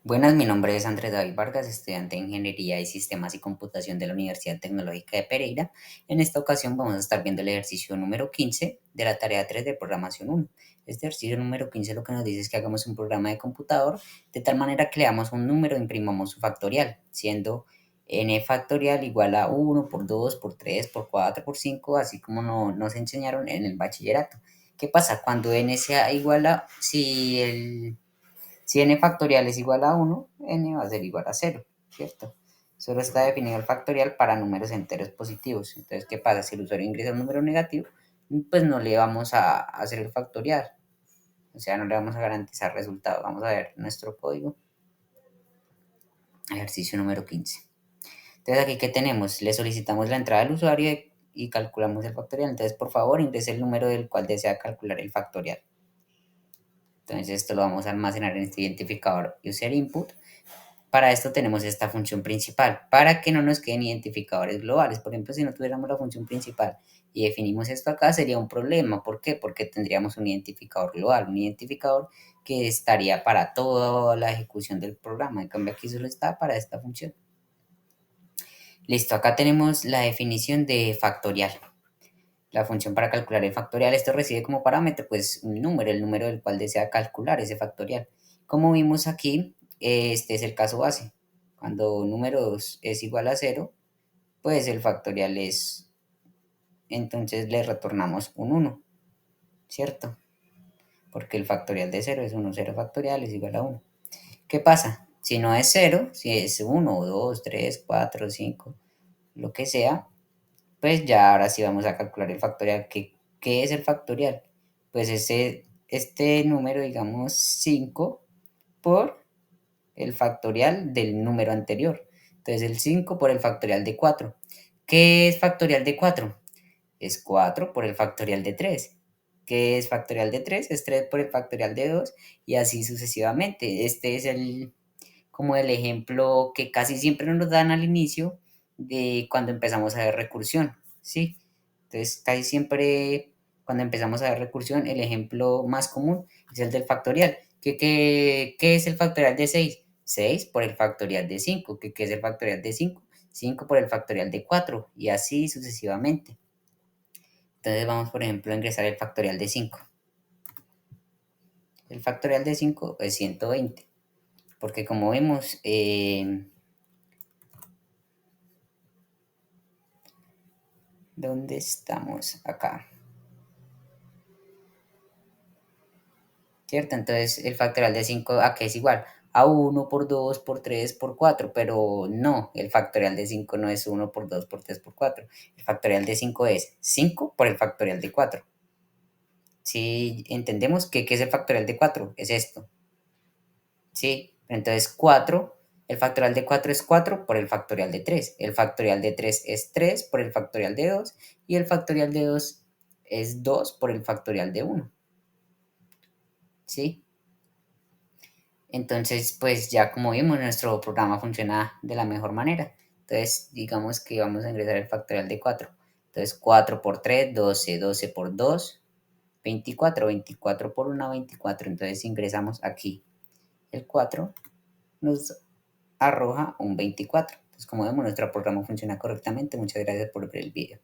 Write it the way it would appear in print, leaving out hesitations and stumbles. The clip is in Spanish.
Buenas, mi nombre es Andrés David Vargas, estudiante de Ingeniería de Sistemas y Computación de la Universidad Tecnológica de Pereira. En esta ocasión vamos a estar viendo el ejercicio número 15 de la tarea 3 de programación 1. Este ejercicio número 15 lo que nos dice es que hagamos un programa de computador de tal manera que le damos un número e imprimamos su factorial, siendo n factorial igual a 1 por 2 por 3 por 4 por 5, así como nos enseñaron en el bachillerato. ¿Qué pasa? Cuando n sea igual a, si n factorial es igual a 1, n va a ser igual a 0, ¿cierto? Solo está definido el factorial para números enteros positivos. Entonces, ¿qué pasa? Si el usuario ingresa un número negativo, pues no le vamos a hacer el factorial. O sea, no le vamos a garantizar resultado. Vamos a ver nuestro código. Ejercicio número 15. Entonces, aquí, ¿qué tenemos? Le solicitamos la entrada del usuario y calculamos el factorial. Entonces, por favor, ingrese el número del cual desea calcular el factorial. Entonces, esto lo vamos a almacenar en este identificador user input. Para esto tenemos esta función principal, para que no nos queden identificadores globales. Por ejemplo, si no tuviéramos la función principal y definimos esto acá, sería un problema. ¿Por qué? Porque tendríamos un identificador global, un identificador que estaría para toda la ejecución del programa. En cambio, aquí solo está para esta función. Listo, acá tenemos la definición de factorial. La función para calcular el factorial, esto recibe como parámetro pues un número, el número del cual desea calcular ese factorial. Como vimos aquí, este es el caso base. Cuando un número es igual a 0, pues el factorial es, entonces le retornamos un 1, ¿cierto? Porque el factorial de 0 es 1, 0 factorial es igual a 1. ¿Qué pasa? Si no es 0, si es 1, 2, 3, 4, 5, lo que sea, pues ya ahora sí vamos a calcular el factorial. ¿Qué es el factorial? Pues este número, digamos 5 por el factorial del número anterior. Entonces el 5 por el factorial de 4. ¿Qué es factorial de 4? Es 4 por el factorial de 3. ¿Qué es factorial de 3? Es 3 por el factorial de 2 y así sucesivamente. Este es como el ejemplo que casi siempre nos dan al inicio de cuando empezamos a ver recursión, ¿sí? Entonces, casi siempre cuando empezamos a ver recursión, el ejemplo más común es el del factorial. ¿Qué es el factorial de 6? 6 por el factorial de 5. ¿Qué es el factorial de 5? 5 por el factorial de 4 y así sucesivamente. Entonces vamos, por ejemplo, a ingresar el factorial de 5. El factorial de 5 es 120, porque como vemos, ¿dónde estamos? Acá, ¿cierto? Entonces el factorial de 5 ¿a qué es igual? A 1 por 2 por 3 por 4, pero no, el factorial de 5 no es 1 por 2 por 3 por 4. El factorial de 5 es 5 por el factorial de 4. Si entendemos qué es el factorial de 4, es esto, ¿sí? Entonces 4, el factorial de 4 es 4 por el factorial de 3. El factorial de 3 es 3 por el factorial de 2 y el factorial de 2 es 2 por el factorial de 1, ¿sí? Entonces, pues ya como vimos, nuestro programa funciona de la mejor manera. Entonces, digamos que vamos a ingresar el factorial de 4. Entonces, 4 por 3, 12, 12 por 2, 24, 24 por 1, 24. Entonces, ingresamos aquí el 4, nos arroja un 24. Entonces, como vemos, nuestro programa funciona correctamente. Muchas gracias por ver el video.